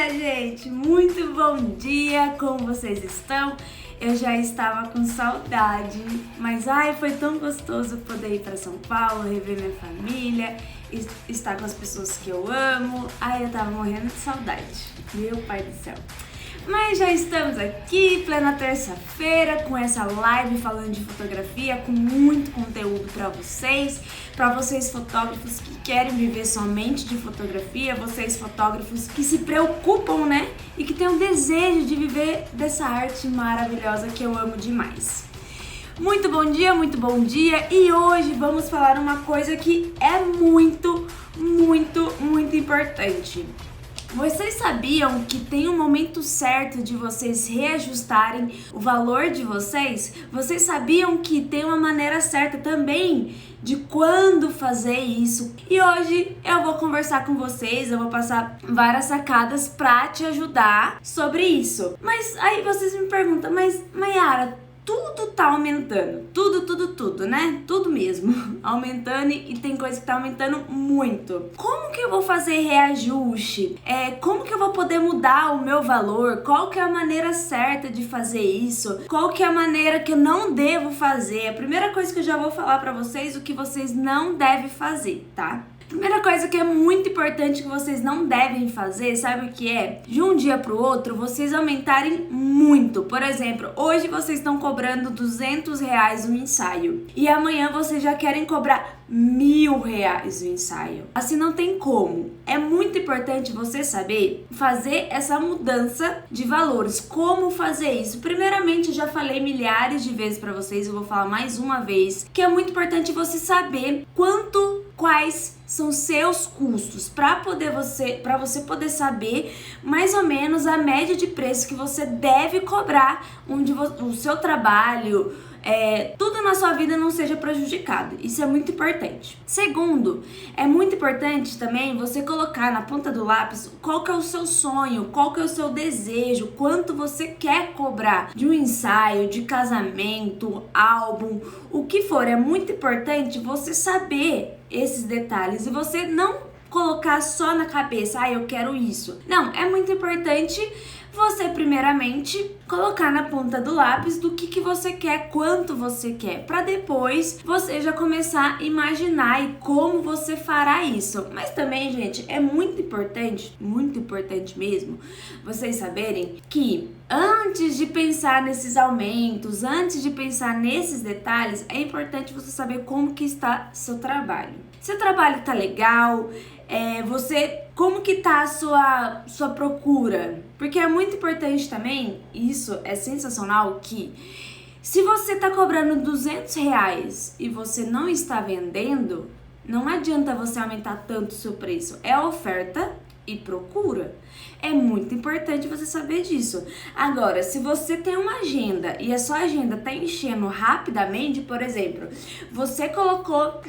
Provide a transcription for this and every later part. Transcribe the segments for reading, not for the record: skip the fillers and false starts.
dia, gente! Muito bom dia! Como vocês estão? Eu já estava com saudade, mas foi tão gostoso poder ir para São Paulo, rever minha família, estar com as pessoas que eu amo. Eu tava morrendo de saudade, meu pai do céu. Mas já estamos aqui, plena terça-feira, com essa live falando de fotografia, com muito conteúdo para vocês fotógrafos que querem viver somente de fotografia, vocês fotógrafos que se preocupam, né? E que têm o desejo de viver dessa arte maravilhosa que eu amo demais. Muito bom dia! E hoje vamos falar uma coisa que é muito importante. Vocês sabiam que tem um momento certo de vocês reajustarem o valor de vocês? Vocês sabiam que tem uma maneira certa também de quando fazer isso? E hoje eu vou conversar com vocês, eu vou passar várias sacadas pra te ajudar sobre isso. Mas aí vocês me perguntam, mas Mayara, tudo tá aumentando, tudo, né? Tudo mesmo, aumentando e tem coisa que tá aumentando muito. Como que eu vou fazer reajuste? Como que eu vou poder mudar o meu valor? Qual que é a maneira certa de fazer isso? Qual que é a maneira que eu não devo fazer? A primeira coisa que eu já vou falar pra vocês, o que vocês não devem fazer, tá? Primeira coisa que é muito importante que vocês não devem fazer, sabe o que é? De um dia pro outro, vocês aumentarem muito. Por exemplo, hoje vocês estão cobrando R$200 o ensaio e amanhã vocês já querem cobrar R$1.000 o ensaio. Assim não tem como. É muito importante você saber fazer essa mudança de valores. Como fazer isso? Primeiramente, eu já falei milhares de vezes pra vocês, eu vou falar mais uma vez, que é muito importante você saber quais são seus custos para você poder saber mais ou menos a média de preço que você deve cobrar onde o seu trabalho, tudo na sua vida não seja prejudicado. Isso é muito importante. Segundo, é muito importante também você colocar na ponta do lápis qual que é o seu sonho, qual que é o seu desejo, quanto você quer cobrar de um ensaio, de casamento, álbum, o que for. É muito importante você saber esses detalhes e você não colocar só na cabeça, eu quero isso. Não, é muito importante você primeiramente colocar na ponta do lápis do que você quer, quanto você quer, para depois você já começar a imaginar e como você fará isso. Mas também, gente, é muito importante mesmo, vocês saberem que antes de pensar nesses aumentos, antes de pensar nesses detalhes, é importante você saber como que está seu trabalho. Seu trabalho tá legal? Como que tá a sua procura? Porque é muito importante também, isso é sensacional, que se você tá cobrando R$200 e você não está vendendo, não adianta você aumentar tanto o seu preço. É oferta e procura. É muito importante você saber disso. Agora, se você tem uma agenda e a sua agenda tá enchendo rapidamente, por exemplo, você colocou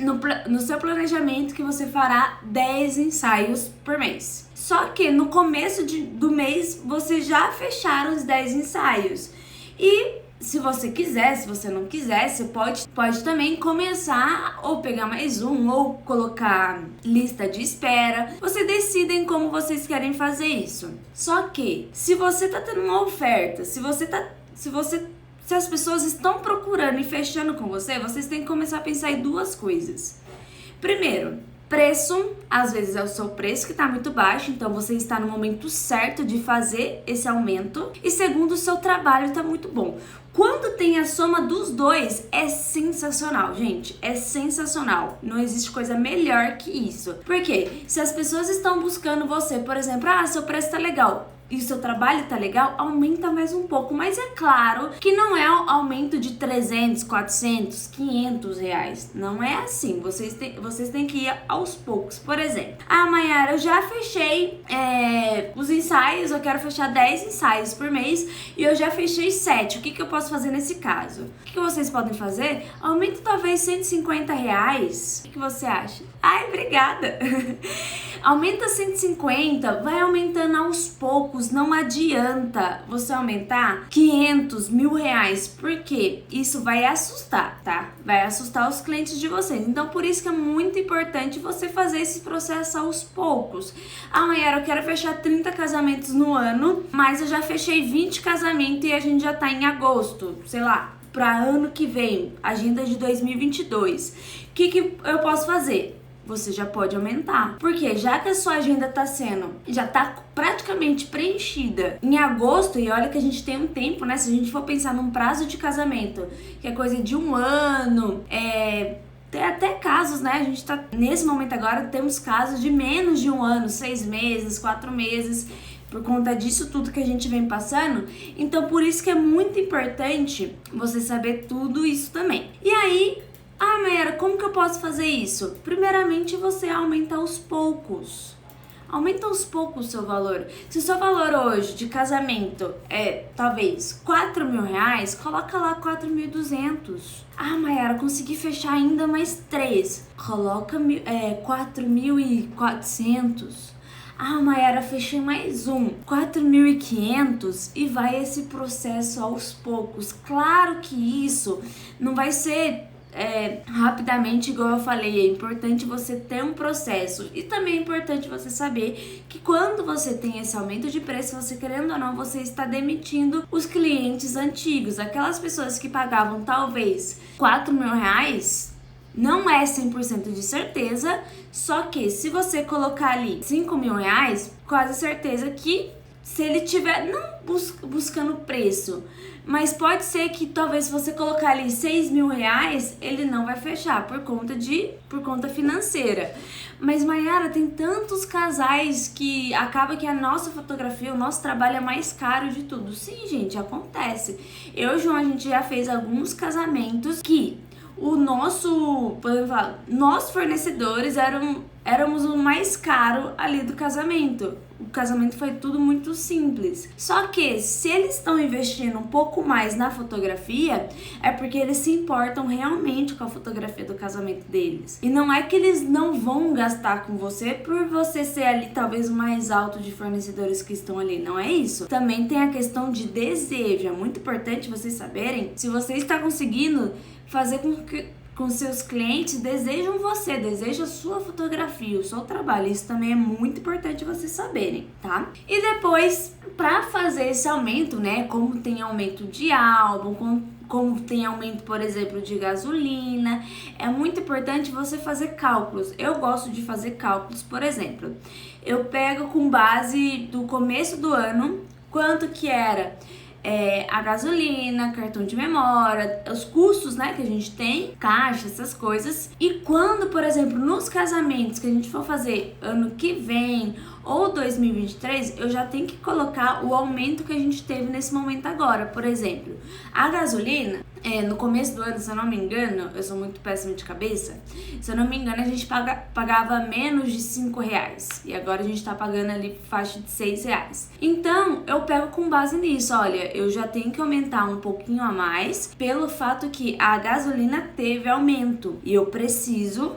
no seu planejamento que você fará 10 ensaios por mês. Só que no começo do mês, você já fecharam os 10 ensaios. E se você quiser, se você não quiser, você pode também começar ou pegar mais um ou colocar lista de espera. Vocês decidem como vocês querem fazer isso. Só que se você tá tendo uma oferta, se as pessoas estão procurando e fechando com você, vocês têm que começar a pensar em duas coisas. Primeiro, preço, às vezes é o seu preço que está muito baixo, então você está no momento certo de fazer esse aumento. E segundo, o seu trabalho está muito bom. Quando tem a soma dos dois, é sensacional, gente, é sensacional. Não existe coisa melhor que isso. Porque se as pessoas estão buscando você, por exemplo, seu preço tá legal e o seu trabalho tá legal, aumenta mais um pouco. Mas é claro que não é um aumento de 300, 400, 500 reais. Não é assim. Vocês têm que ir aos poucos. Por exemplo, Mayara, eu já fechei os ensaios, eu quero fechar 10 ensaios por mês e eu já fechei 7. O que eu posso fazer nesse caso? O que vocês podem fazer? Aumenta talvez R$150. O que você acha? Obrigada! Aumenta 150, vai aumentando aos poucos. poucos, não adianta você aumentar 500, R$ 1.000, porque isso vai assustar, tá? Vai assustar os clientes de vocês. Então, por isso que é muito importante você fazer esse processo aos poucos. Ah, Mayara, eu quero fechar 30 casamentos no ano, mas eu já fechei 20 casamentos e a gente já tá em agosto, sei lá, para ano que vem, agenda de 2022. O que eu posso fazer? Você já pode aumentar. Porque já que a sua agenda já tá praticamente preenchida em agosto, e olha que a gente tem um tempo, né? Se a gente for pensar num prazo de casamento, que é coisa de 1 ano, tem até casos, né? A gente tá, nesse momento agora, temos casos de menos de 1 ano, 6 meses, 4 meses, por conta disso tudo que a gente vem passando. Então, por isso que é muito importante você saber tudo isso também. E aí, Mayara, como que eu posso fazer isso? Primeiramente, você aumenta aos poucos. Aumenta aos poucos o seu valor. Se o seu valor hoje de casamento é, talvez, R$ 4.000, coloca lá 4.200. Mayara, consegui fechar ainda mais 3. Coloca 4.400. Mayara, fechei mais 4.500, e vai esse processo aos poucos. Claro que isso não vai ser rapidamente, igual eu falei. É importante você ter um processo, e também é importante você saber que quando você tem esse aumento de preço, você, querendo ou não, você está demitindo os clientes antigos, aquelas pessoas que pagavam talvez R$ 4.000. Não é 100% de certeza, só que se você colocar ali R$ 5.000, quase certeza que, se ele tiver, não buscando preço, mas pode ser que talvez se você colocar ali R$ 6.000, ele não vai fechar por conta financeira. Mas, Mayara, tem tantos casais que acaba que a nossa fotografia, o nosso trabalho é mais caro de tudo. Sim, gente, acontece. Eu e o João, a gente já fez alguns casamentos que nós fornecedores éramos o mais caro ali do casamento. O casamento foi tudo muito simples. Só que se eles estão investindo um pouco mais na fotografia, é porque eles se importam realmente com a fotografia do casamento deles. E não é que eles não vão gastar com você por você ser ali talvez o mais alto de fornecedores que estão ali. Não é isso. Também tem a questão de desejo. É muito importante vocês saberem se você está conseguindo fazer com seus clientes desejam você, desejam a sua fotografia, o seu trabalho. Isso também é muito importante vocês saberem, tá? E depois, para fazer esse aumento, né, como tem aumento de álbum, como tem aumento, por exemplo, de gasolina, é muito importante você fazer cálculos. Eu gosto de fazer cálculos, por exemplo, eu pego com base do começo do ano, quanto que era a gasolina, cartão de memória, os custos, né, que a gente tem, caixa, essas coisas. E quando, por exemplo, nos casamentos que a gente for fazer ano que vem ou 2023, eu já tenho que colocar o aumento que a gente teve nesse momento agora. Por exemplo, a gasolina, no começo do ano, se eu não me engano, eu sou muito péssima de cabeça, se eu não me engano, a gente pagava menos de R$ 5, e agora a gente tá pagando ali faixa de R$ 6. Então, eu pego com base nisso, olha, eu já tenho que aumentar um pouquinho a mais, pelo fato que a gasolina teve aumento, e eu preciso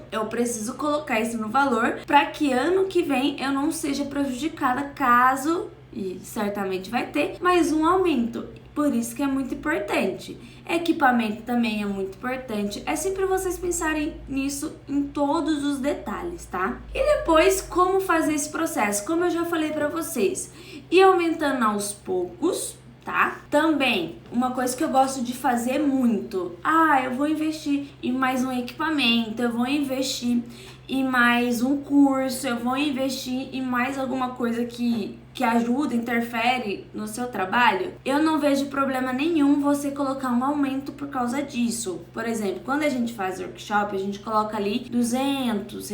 colocar isso no valor, para que ano que vem eu não seja prejudicada caso, e certamente vai ter, mais um aumento. Por isso que é muito importante. Equipamento também é muito importante. É sempre vocês pensarem nisso em todos os detalhes, tá? E depois, como fazer esse processo? Como eu já falei pra vocês, ir aumentando aos poucos, tá? Também, uma coisa que eu gosto de fazer muito. Eu vou investir em mais um equipamento, eu vou investir em mais um curso, eu vou investir em mais alguma coisa que ajuda, interfere no seu trabalho. Eu não vejo problema nenhum você colocar um aumento por causa disso. Por exemplo, quando a gente faz workshop, a gente coloca ali R$ 200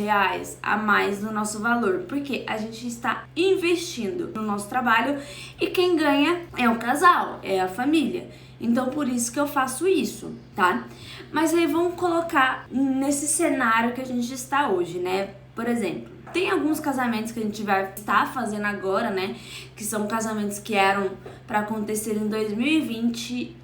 a mais no nosso valor, porque a gente está investindo no nosso trabalho e quem ganha é o casal, é a família. Então, por isso que eu faço isso, tá? Mas aí vamos colocar nesse cenário que a gente está hoje, né? Por exemplo, Tem alguns casamentos que a gente vai estar fazendo agora, né? Que são casamentos que eram para acontecer em 2020,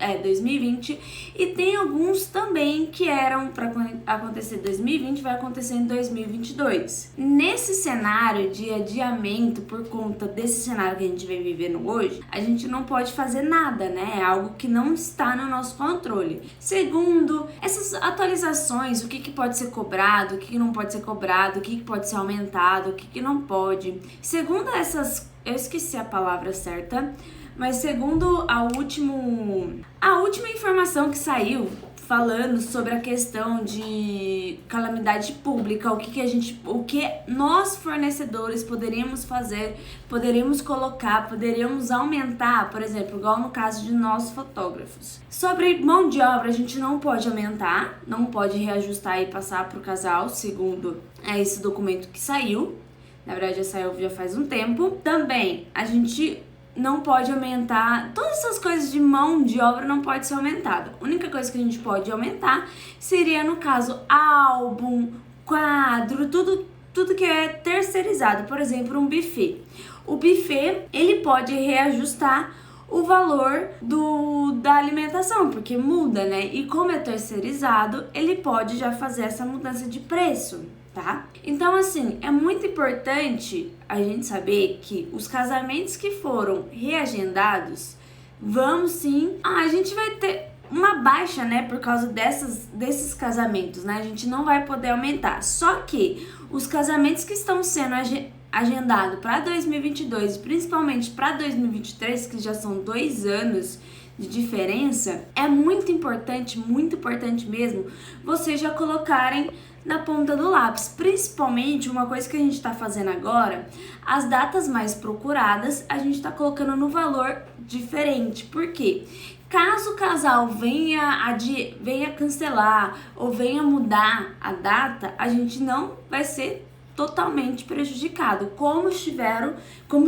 e tem alguns também que eram para acontecer em 2020, vai acontecer em 2022. Nesse cenário de adiamento por conta desse cenário que a gente vem vivendo hoje, a gente não pode fazer nada, né? É algo que não está no nosso controle. Segundo, essas atualizações, o que pode ser cobrado, o que não pode ser cobrado, o que pode ser aumentado, o que não pode. Segundo essas, eu esqueci a palavra certa, mas segundo a última informação que saiu falando sobre a questão de calamidade pública, o que nós fornecedores poderíamos fazer, poderíamos colocar, poderíamos aumentar, por exemplo, igual no caso de nós fotógrafos. Sobre mão de obra, a gente não pode aumentar, não pode reajustar e passar para o casal, segundo esse documento que saiu. Na verdade, já saiu já faz um tempo. Também, a gente não pode aumentar, todas essas coisas de mão de obra não pode ser aumentada. A única coisa que a gente pode aumentar seria, no caso, álbum, quadro, tudo que é terceirizado. Por exemplo, um buffet. O buffet, ele pode reajustar o valor da alimentação, porque muda, né? E como é terceirizado, ele pode já fazer essa mudança de preço, tá? Então, assim, é muito importante a gente saber que os casamentos que foram reagendados, vamos sim, a gente vai ter uma baixa, né, por causa desses casamentos, né? A gente não vai poder aumentar. Só que os casamentos que estão sendo agendados para 2022, principalmente para 2023, que já são 2 anos de diferença, é muito importante mesmo, vocês já colocarem na ponta do lápis. Principalmente, uma coisa que a gente está fazendo agora, as datas mais procuradas, a gente está colocando no valor diferente. Por quê? Caso o casal venha cancelar ou venha mudar a data, a gente não vai ser totalmente prejudicado, como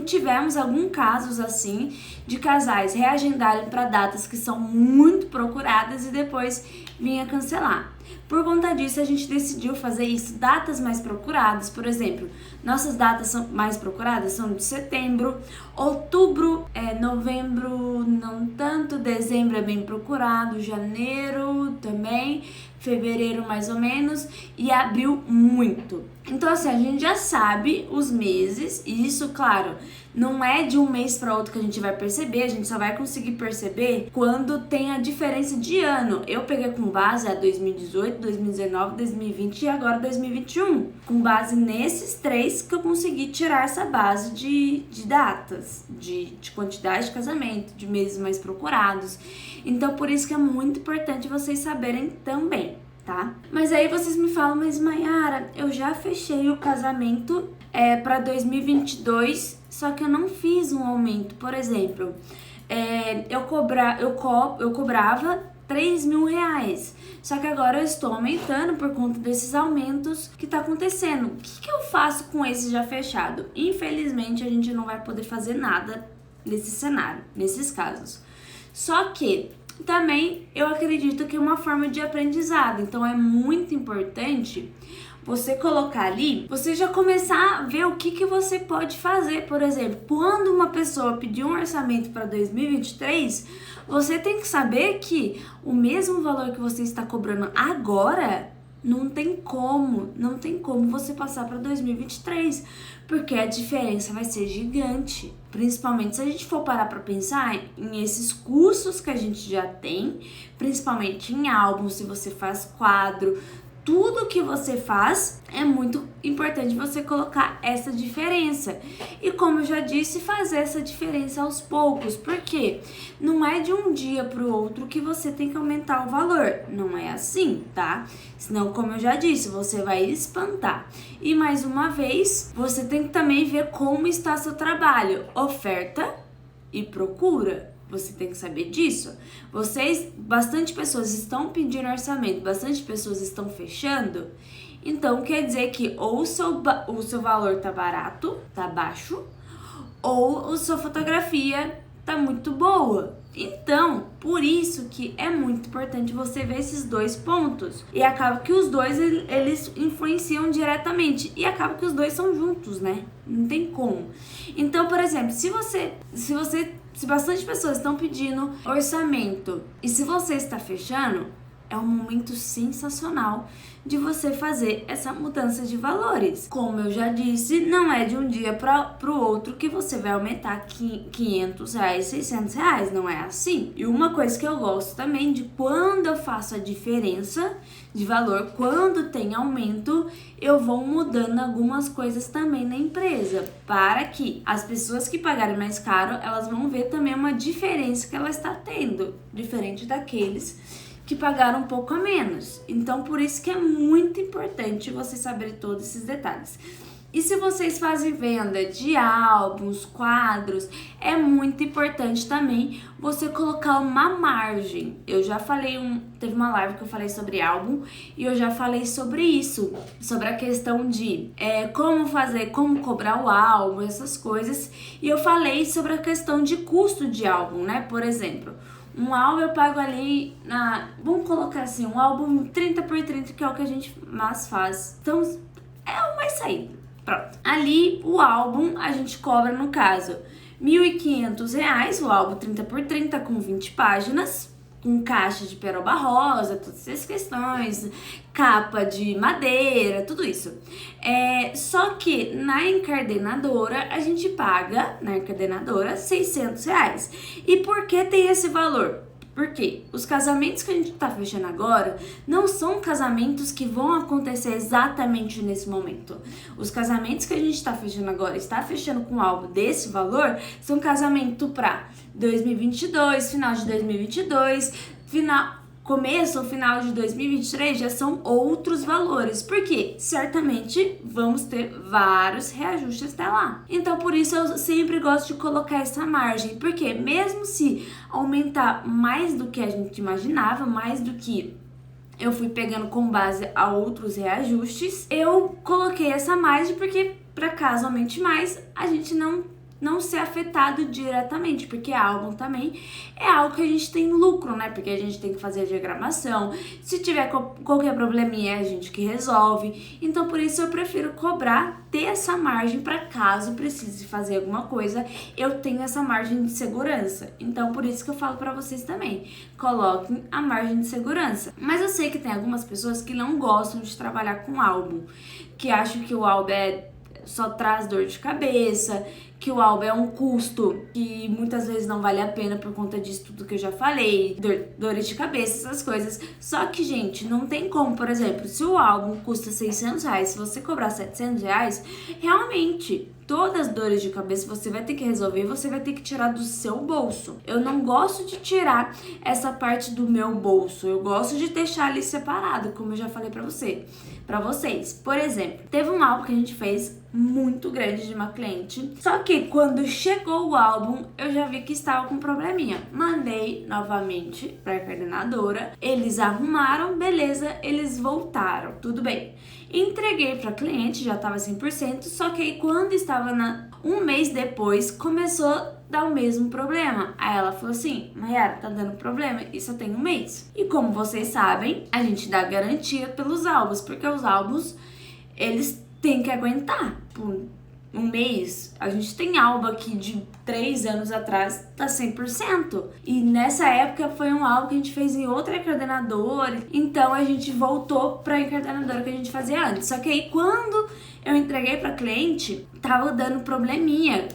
tivemos alguns casos assim de casais reagendarem para datas que são muito procuradas e depois vinha cancelar. Por conta disso, a gente decidiu fazer isso, datas mais procuradas. Por exemplo, nossas datas mais procuradas são de setembro, outubro, novembro não tanto, dezembro é bem procurado, janeiro também, fevereiro mais ou menos e abril muito. Então, assim, a gente já sabe os meses, e isso, claro, não é de um mês para outro que a gente vai perceber, a gente só vai conseguir perceber quando tem a diferença de ano. Eu peguei com base a 2018, 2019, 2020 e agora 2021. Com base nesses 3 que eu consegui tirar essa base de datas, de quantidade de casamento, de meses mais procurados. Então, por isso que é muito importante vocês saberem também, tá? Mas aí vocês me falam, mas Mayara, eu já fechei o casamento para 2022, só que eu não fiz um aumento. Por exemplo, eu cobrava 3 mil reais, só que agora eu estou aumentando por conta desses aumentos que tá acontecendo. O que eu faço com esse já fechado? Infelizmente, a gente não vai poder fazer nada nesse cenário, nesses casos. Só que também eu acredito que é uma forma de aprendizado, então é muito importante você colocar ali, você já começar a ver o que você pode fazer. Por exemplo, quando uma pessoa pedir um orçamento para 2023, você tem que saber que o mesmo valor que você está cobrando agora, não tem como você passar para 2023, porque a diferença vai ser gigante. Principalmente se a gente for parar para pensar em esses custos que a gente já tem, principalmente em álbum, se você faz quadro, tudo que você faz, é muito importante você colocar essa diferença. E como eu já disse, fazer essa diferença aos poucos, porque não é de um dia para o outro que você tem que aumentar o valor. Não é assim, tá? Senão, como eu já disse, você vai espantar. E mais uma vez, você tem que também ver como está seu trabalho. Oferta e procura. Você tem que saber disso. Bastante pessoas estão pedindo orçamento, bastante pessoas estão fechando. Então, quer dizer que ou o seu valor tá barato, tá baixo, ou a sua fotografia tá muito boa. Então, por isso que é muito importante você ver esses dois pontos. E acaba que os dois, eles influenciam diretamente. E acaba que os dois são juntos, né? Não tem como. Então, por exemplo, se bastante pessoas estão pedindo orçamento e se você está fechando, é um momento sensacional de você fazer essa mudança de valores. Como eu já disse, não é de um dia para o outro que você vai aumentar R$500, R$600, não é assim. E uma coisa que eu gosto também de quando eu faço a diferença de valor, quando tem aumento, eu vou mudando algumas coisas também na empresa, para que as pessoas que pagarem mais caro, elas vão ver também uma diferença que ela está tendo, diferente daqueles que pagaram um pouco a menos. Então, por isso que é muito importante você saber todos esses detalhes. E se vocês fazem venda de álbuns, quadros, é muito importante também você colocar uma margem. Eu já falei, teve uma live que eu falei sobre álbum e eu já falei sobre isso, sobre a questão de como cobrar o álbum, essas coisas. E eu falei sobre a questão de custo de álbum, né? Por exemplo, um álbum eu pago ali vamos colocar assim, um álbum 30x30, que é o que a gente mais faz. Então, é o mais saído. Pronto. Ali, o álbum, a gente cobra, no caso, R$1.500, o álbum 30x30 com 20 páginas, com caixa de peroba rosa, todas essas questões, capa de madeira, tudo isso. Só que na encadenadora, a gente paga, na encadenadora, R$600. E por que tem esse valor? Porque os casamentos que a gente tá fechando agora não são casamentos que vão acontecer exatamente nesse momento. Os casamentos que a gente tá fechando agora, está fechando com algo desse valor, são casamento para 2022, final de 2022, começo ou final de 2023 já são outros valores, porque certamente vamos ter vários reajustes até lá. Então, por isso eu sempre gosto de colocar essa margem, porque mesmo se aumentar mais do que a gente imaginava, mais do que eu fui pegando com base a outros reajustes, eu coloquei essa margem porque para caso aumente mais, a gente não ser afetado diretamente, porque álbum também é algo que a gente tem lucro, né? Porque a gente tem que fazer a diagramação, se tiver qualquer probleminha é a gente que resolve. Então, por isso eu prefiro ter essa margem para caso precise fazer alguma coisa, eu tenho essa margem de segurança. Então, por isso que eu falo para vocês também, coloquem a margem de segurança. Mas eu sei que tem algumas pessoas que não gostam de trabalhar com álbum, que acham que o álbum só traz dor de cabeça, que o álbum é um custo que muitas vezes não vale a pena por conta disso tudo que eu já falei, dores de cabeça, essas coisas. Só que, gente, não tem como, por exemplo, se o álbum custa R$600, se você cobrar R$700, realmente todas as dores de cabeça você vai ter que resolver, você vai ter que tirar do seu bolso. Eu não gosto de tirar essa parte do meu bolso, eu gosto de deixar ali separado, como eu já falei pra vocês. Por exemplo, teve um álbum que a gente fez muito grande de uma cliente, só que quando chegou o álbum, eu já vi que estava com probleminha. Mandei novamente pra coordenadora, eles arrumaram, beleza, eles voltaram, tudo bem. Entreguei pra cliente, já tava 100%, só que aí quando estava um mês depois, começou a dar o mesmo problema. Aí ela falou assim, Mayara, tá dando problema, e só tem um mês. E como vocês sabem, a gente dá garantia pelos álbuns, porque os álbuns, eles têm que aguentar por um mês. A gente tem álbum aqui de 3 anos atrás, tá 100%. E nessa época foi um álbum que a gente fez em outra encadenadora, então a gente voltou pra encadenadora que a gente fazia antes. Só que aí quando eu entreguei pra cliente, tava dando probleminha.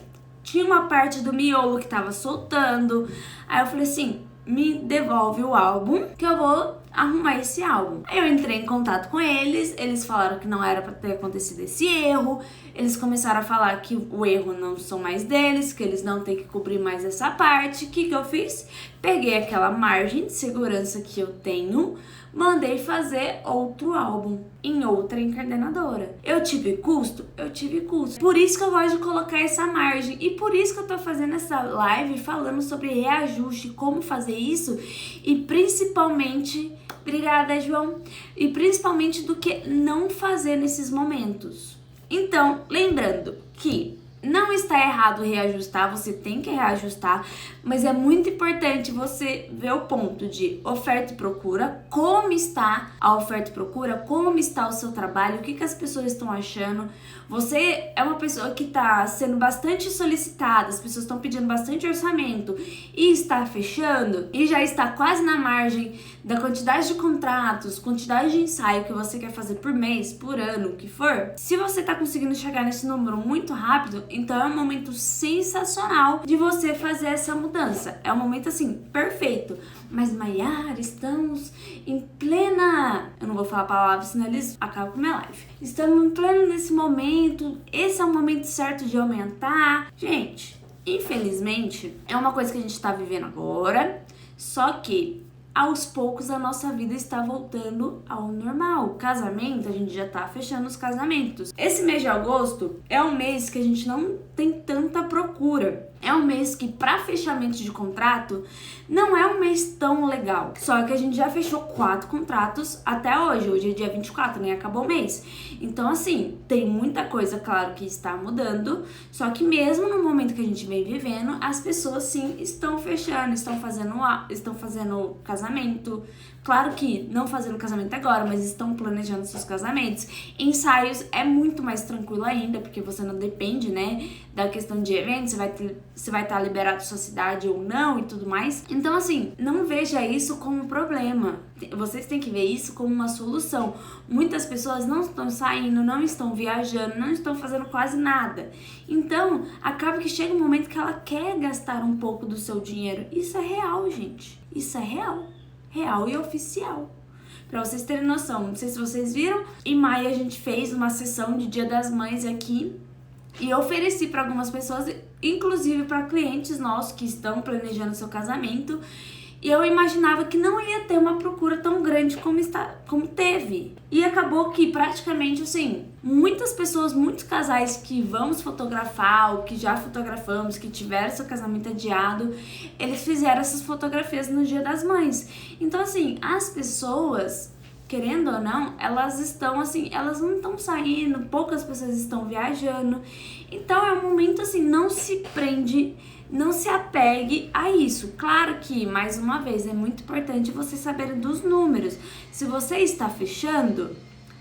Tinha uma parte do miolo que tava soltando. Aí eu falei assim, me devolve o álbum que eu vou arrumar esse álbum. Aí eu entrei em contato com eles falaram que não era pra ter acontecido esse erro, eles começaram a falar que o erro não são mais deles, que eles não têm que cobrir mais essa parte. O que eu fiz? Peguei aquela margem de segurança que eu tenho, mandei fazer outro álbum em outra encadenadora. Eu tive custo? Eu tive custo. Por isso que eu gosto de colocar essa margem e por isso que eu tô fazendo essa live falando sobre reajuste, como fazer isso e principalmente, obrigada, João, e principalmente do que não fazer nesses momentos. Então, lembrando que Não está errado reajustar, você tem que reajustar, mas é muito importante você ver o ponto de oferta e procura, como está a oferta e procura, como está o seu trabalho, o que as pessoas estão achando. Você é uma pessoa que está sendo bastante solicitada, as pessoas estão pedindo bastante orçamento e está fechando e já está quase na margem da quantidade de contratos, quantidade de ensaio que você quer fazer por mês, por ano, o que for. Se você está conseguindo chegar nesse número muito rápido, então é um momento sensacional de você fazer essa mudança. É um momento assim, perfeito. Mas Maiara, estamos em plena... Eu não vou falar a palavra, senão eles acabam com minha live. Estamos em pleno nesse momento, esse é o momento certo de aumentar. Gente, infelizmente, é uma coisa que a gente tá vivendo agora, só que aos poucos a nossa vida está voltando ao normal. Casamento, a gente já tá fechando os casamentos. Esse mês de agosto é um mês que a gente não tem tanta procura. É um mês que, para fechamento de contrato, não é um mês tão legal. Só que a gente já fechou 4 contratos até hoje. Hoje é dia 24, nem acabou o mês. Então, assim, tem muita coisa, claro, que está mudando. Só que mesmo no momento que a gente vem vivendo, as pessoas, sim, estão fechando, estão fazendo casamento. Claro que não fazendo casamento agora, mas estão planejando seus casamentos. Ensaios é muito mais tranquilo ainda, porque você não depende, né, da questão de eventos, você vai estar liberado da sua cidade ou não e tudo mais. Então, assim, não veja isso como um problema. Vocês têm que ver isso como uma solução. Muitas pessoas não estão saindo, não estão viajando, não estão fazendo quase nada. Então, acaba que chega um momento que ela quer gastar um pouco do seu dinheiro. Isso é real, gente. Isso é real. Real e oficial. Pra vocês terem noção, não sei se vocês viram, em maio a gente fez uma sessão de Dia das Mães aqui e eu ofereci para algumas pessoas, inclusive para clientes nossos que estão planejando seu casamento, e eu imaginava que não ia ter uma procura tão grande como teve. E acabou que praticamente, assim, muitas pessoas, muitos casais que vamos fotografar ou que já fotografamos, que tiveram seu casamento adiado, eles fizeram essas fotografias no Dia das Mães. Então, assim, as pessoas, querendo ou não, elas estão assim, elas não estão saindo, poucas pessoas estão viajando. Então é um momento assim, não se prende, não se apegue a isso. Claro que, mais uma vez, é muito importante você saber dos números. Se você está fechando,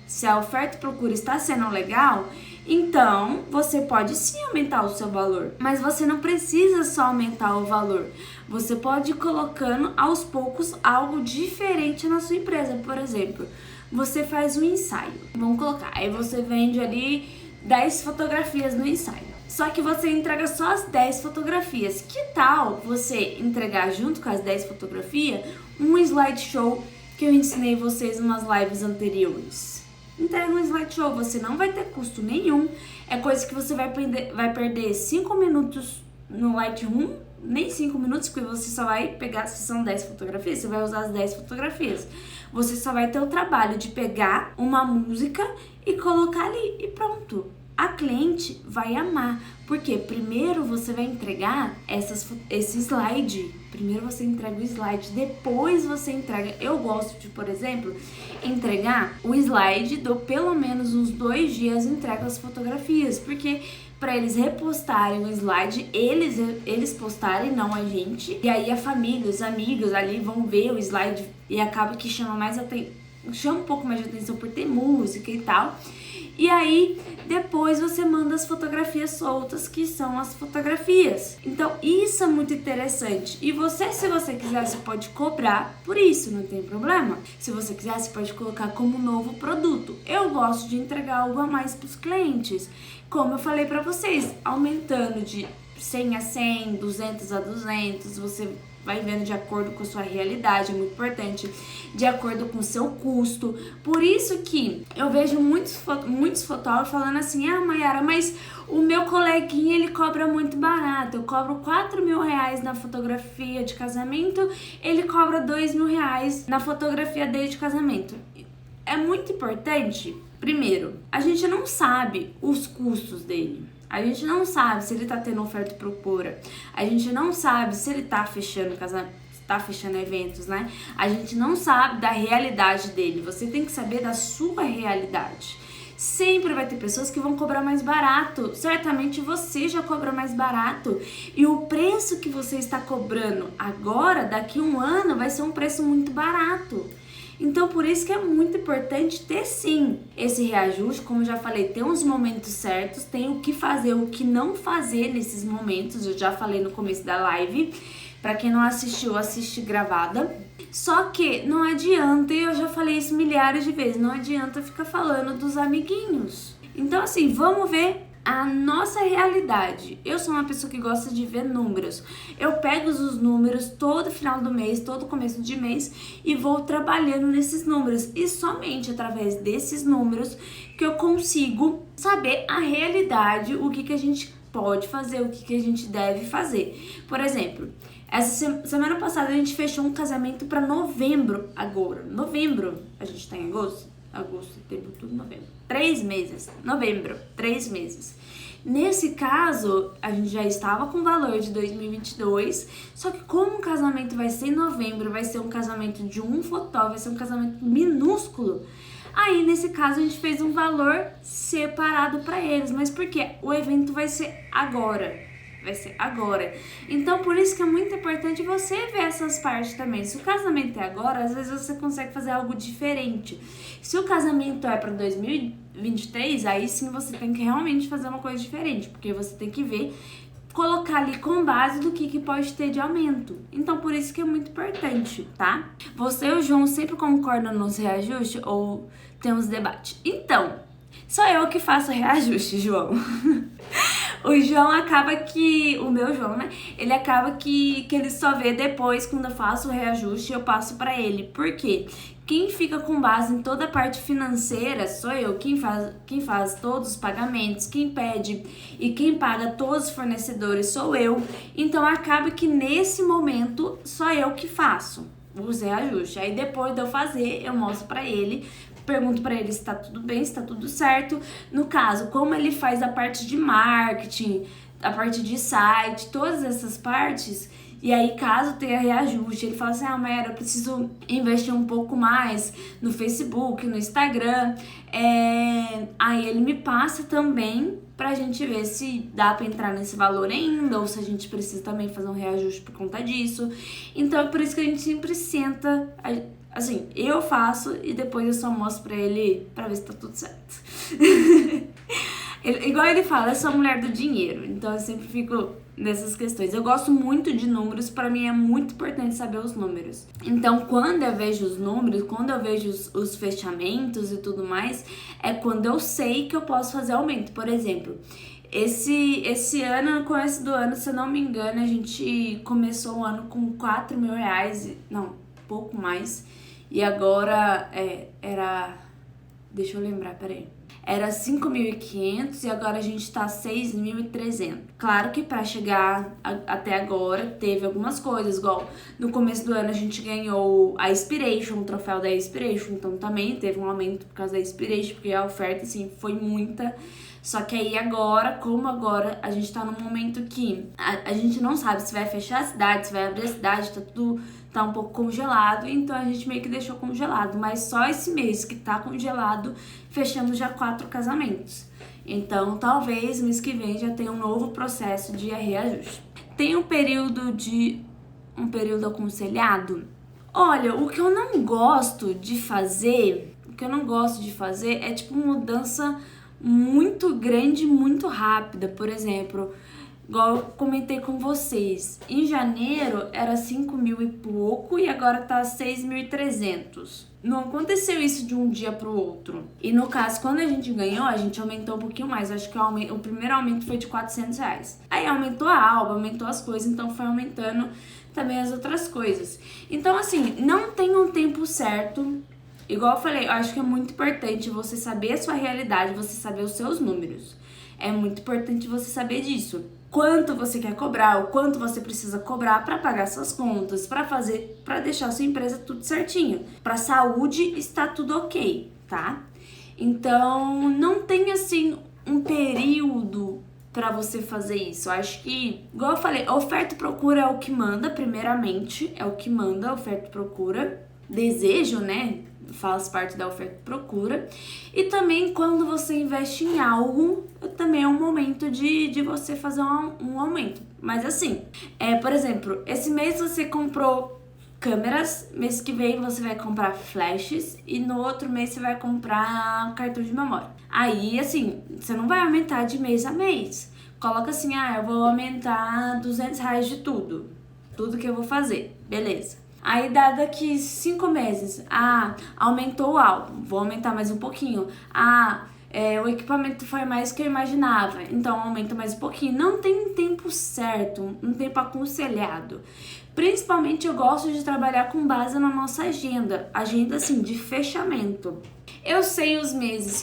se a oferta e procura está sendo legal, então você pode sim aumentar o seu valor. Mas você não precisa só aumentar o valor. Você pode ir colocando aos poucos algo diferente na sua empresa. Por exemplo, você faz um ensaio. Vamos colocar, aí você vende ali 10 fotografias no ensaio. Só que você entrega só as 10 fotografias. Que tal você entregar junto com as 10 fotografias um slideshow que eu ensinei vocês em umas lives anteriores? Entrega um slideshow, você não vai ter custo nenhum. É coisa que você vai perder 5 minutos no Lightroom, nem 5 minutos, porque você só vai pegar, se são 10 fotografias, você vai usar as 10 fotografias. Você só vai ter o trabalho de pegar uma música e colocar ali e pronto. A cliente vai amar, porque primeiro você vai entregar esse slide, primeiro você entrega o slide, depois você entrega, eu gosto de, por exemplo, entregar o slide, dou pelo menos uns 2 dias, entrego as fotografias, porque para eles repostarem o slide, eles postarem, não a gente, e aí a família, os amigos ali vão ver o slide e acaba que chama um pouco mais de atenção por ter música e tal. E aí, depois você manda as fotografias soltas, que são as fotografias. Então, isso é muito interessante. E você, se você quiser, você pode cobrar por isso, não tem problema. Se você quiser, você pode colocar como novo produto. Eu gosto de entregar algo a mais para os clientes. Como eu falei para vocês, aumentando de 100 a 100, 200 a 200, você vai vendo de acordo com a sua realidade, é muito importante, de acordo com o seu custo. Por isso que eu vejo muitos fotógrafos falando assim, Maiara, mas o meu coleguinha, ele cobra muito barato, eu cobro 4 mil reais na fotografia de casamento, ele cobra 2 mil reais na fotografia dele de casamento. É muito importante, primeiro, a gente não sabe os custos dele. A gente não sabe se ele tá tendo oferta e procura. A gente não sabe se ele tá fechando eventos, né? A gente não sabe da realidade dele. Você tem que saber da sua realidade. Sempre vai ter pessoas que vão cobrar mais barato. Certamente você já cobra mais barato. E o preço que você está cobrando agora, daqui a um ano, vai ser um preço muito barato. Então, por isso que é muito importante ter sim esse reajuste. Como eu já falei, tem uns momentos certos, tem o que fazer, o que não fazer nesses momentos. Eu já falei no começo da live. Pra quem não assistiu, assiste gravada. Só que não adianta, e eu já falei isso milhares de vezes, não adianta ficar falando dos amiguinhos. Então, assim, vamos ver a nossa realidade. Eu sou uma pessoa que gosta de ver números. Eu pego os números todo final do mês, todo começo de mês e vou trabalhando nesses números. E somente através desses números que eu consigo saber a realidade, o que a gente pode fazer, o que a gente deve fazer. Por exemplo, essa semana passada a gente fechou um casamento para novembro agora. Novembro, a gente tá em agosto? Agosto, setembro, outubro, novembro. 3 meses. Novembro, 3 meses. Nesse caso, a gente já estava com o valor de 2022, só que como o casamento vai ser em novembro, vai ser um casamento de um fotógrafo, vai ser um casamento minúsculo, aí nesse caso a gente fez um valor separado para eles. Mas por quê? O evento vai ser agora. Vai ser agora. Então, por isso que é muito importante você ver essas partes também. Se o casamento é agora, às vezes você consegue fazer algo diferente. Se o casamento é para 2023, aí sim você tem que realmente fazer uma coisa diferente, porque você tem que ver, colocar ali com base do que pode ter de aumento. Então, por isso que é muito importante, tá? Você e o João sempre concordam nos reajustes ou temos debate? Então, sou eu que faço reajuste, João. O João acaba que... O meu João, né? Ele acaba que ele só vê depois, quando eu faço o reajuste, eu passo pra ele. Por quê? Quem fica com base em toda a parte financeira sou eu. Quem faz todos os pagamentos, quem pede e quem paga todos os fornecedores sou eu. Então, acaba que nesse momento, só eu que faço os reajustes. Aí, depois de eu fazer, eu mostro pra ele... Pergunto pra ele se tá tudo bem, se tá tudo certo. No caso, como ele faz a parte de marketing, a parte de site, todas essas partes. E aí, caso tenha reajuste, ele fala assim, Mayara, eu preciso investir um pouco mais no Facebook, no Instagram. Aí ele me passa também pra gente ver se dá pra entrar nesse valor ainda, ou se a gente precisa também fazer um reajuste por conta disso. Então, é por isso que a gente sempre senta... Assim, eu faço e depois eu só mostro pra ele pra ver se tá tudo certo. Igual ele fala, eu sou a mulher do dinheiro, então eu sempre fico nessas questões. Eu gosto muito de números, pra mim é muito importante saber os números. Então, quando eu vejo os números, quando eu vejo os fechamentos e tudo mais, é quando eu sei que eu posso fazer aumento. Por exemplo, esse ano, no começo do ano, se eu não me engano, a gente começou o ano com 4 mil reais, não, pouco mais. E agora era... Deixa eu lembrar, peraí. Era 5.500 e agora a gente tá 6.300. Claro que pra chegar até agora teve algumas coisas, igual no começo do ano a gente ganhou a Inspiration, o troféu da Inspiration, então também teve um aumento por causa da Inspiration, porque a oferta, assim, foi muita. Só que aí agora, como agora a gente tá num momento que a gente não sabe se vai fechar a cidade, se vai abrir a cidade, tá um pouco congelado, então a gente meio que deixou congelado. Mas só esse mês que tá congelado, fechamos já 4 casamentos. Então talvez mês que vem já tenha um novo processo de reajuste. Tem um período aconselhado? Olha, o que eu não gosto de fazer é tipo mudança muito grande, muito rápida. Por exemplo, igual eu comentei com vocês, em janeiro era 5 mil e pouco e agora tá 6.300. Não aconteceu isso de um dia pro outro. E no caso, quando a gente ganhou, a gente aumentou um pouquinho mais. Acho que o primeiro aumento foi de 400 reais. Aí aumentou a alba, aumentou as coisas, então foi aumentando também as outras coisas. Então, assim, não tem um tempo certo. Igual eu falei, eu acho que é muito importante você saber a sua realidade, você saber os seus números. É muito importante você saber disso. Quanto você quer cobrar, o quanto você precisa cobrar para pagar suas contas, para deixar a sua empresa tudo certinho. Para saúde está tudo ok, tá? Então, não tem assim um período para você fazer isso. Eu acho que, igual eu falei, oferta e procura é o que manda, primeiramente, é o que manda, oferta e procura. Desejo, né? faz parte da oferta e procura. E também quando você investe em algo, também é um momento de você fazer um aumento. Mas assim, por exemplo, esse mês você comprou câmeras, mês que vem você vai comprar flashes e no outro mês você vai comprar cartão de memória. Aí, assim, você não vai aumentar de mês a mês. Coloca assim, eu vou aumentar R$200 de tudo que eu vou fazer, beleza. Aí dá daqui 5 meses, aumentou o álbum, vou aumentar mais um pouquinho. O equipamento foi mais que eu imaginava, então aumenta mais um pouquinho. Não tem um tempo certo, um tempo aconselhado. Principalmente eu gosto de trabalhar com base na nossa agenda assim, de fechamento. Eu sei os meses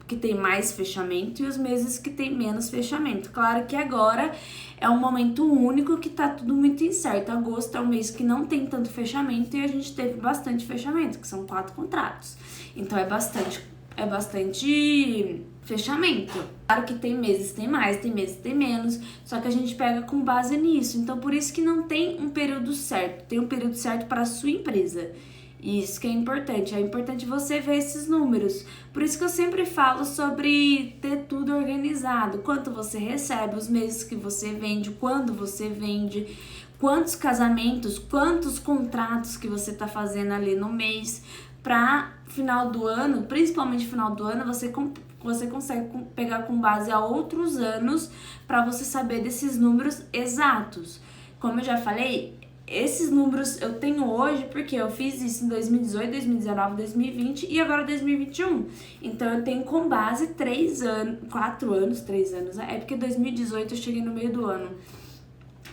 que tem mais fechamento e os meses que tem menos fechamento. Claro que agora é um momento único que tá tudo muito incerto. Agosto é um mês que não tem tanto fechamento e a gente teve bastante fechamento, que são 4 contratos. Então é bastante fechamento. Claro que tem meses que tem mais, tem meses que tem menos, só que a gente pega com base nisso. Então por isso que não tem um período certo, tem um período certo para a sua empresa. Isso que é importante você ver esses números. Por isso que eu sempre falo sobre ter tudo organizado. Quanto você recebe, os meses que você vende, quando você vende, quantos casamentos, quantos contratos que você tá fazendo ali no mês. Pra final do ano, principalmente final do ano, você consegue pegar com base a outros anos para você saber desses números exatos. Como eu já falei, esses números eu tenho hoje porque eu fiz isso em 2018, 2019, 2020 e agora 2021. Então eu tenho com base 3 anos, 4 anos, 3 anos. É porque 2018 eu cheguei no meio do ano.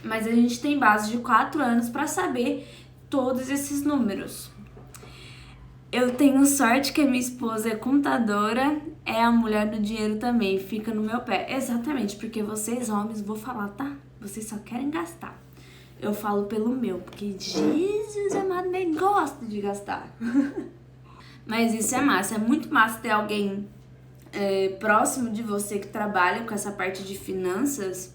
Mas a gente tem base de 4 anos para saber todos esses números. Eu tenho sorte que a minha esposa é contadora, é a mulher do dinheiro também, fica no meu pé. Exatamente, porque vocês homens, vou falar, tá? Vocês só querem gastar. Eu falo pelo meu, porque Jesus amado, nem gosta de gastar. Mas isso é massa, é muito massa ter alguém próximo de você que trabalha com essa parte de finanças.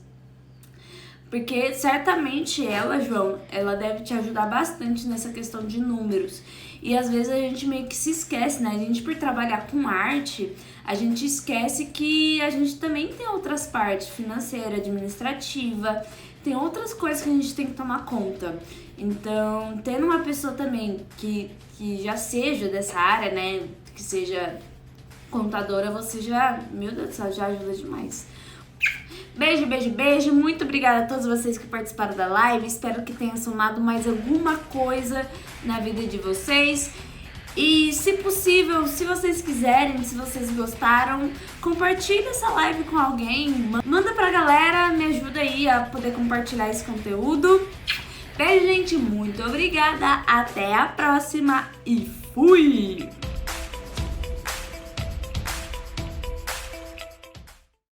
Porque certamente ela, João, ela deve te ajudar bastante nessa questão de números. E às vezes a gente meio que se esquece, né? A gente, por trabalhar com arte, a gente esquece que a gente também tem outras partes, financeira, administrativa, tem outras coisas que a gente tem que tomar conta. Então, tendo uma pessoa também que já seja dessa área, né? Que seja contadora, você já, meu Deus do céu, já ajuda demais. Beijo, beijo, beijo. Muito obrigada a todos vocês que participaram da live. Espero que tenha somado mais alguma coisa na vida de vocês. E, se possível, se vocês quiserem, se vocês gostaram, compartilha essa live com alguém. Manda pra galera, me ajuda aí a poder compartilhar esse conteúdo. Beijo, gente. Muito obrigada. Até a próxima e fui!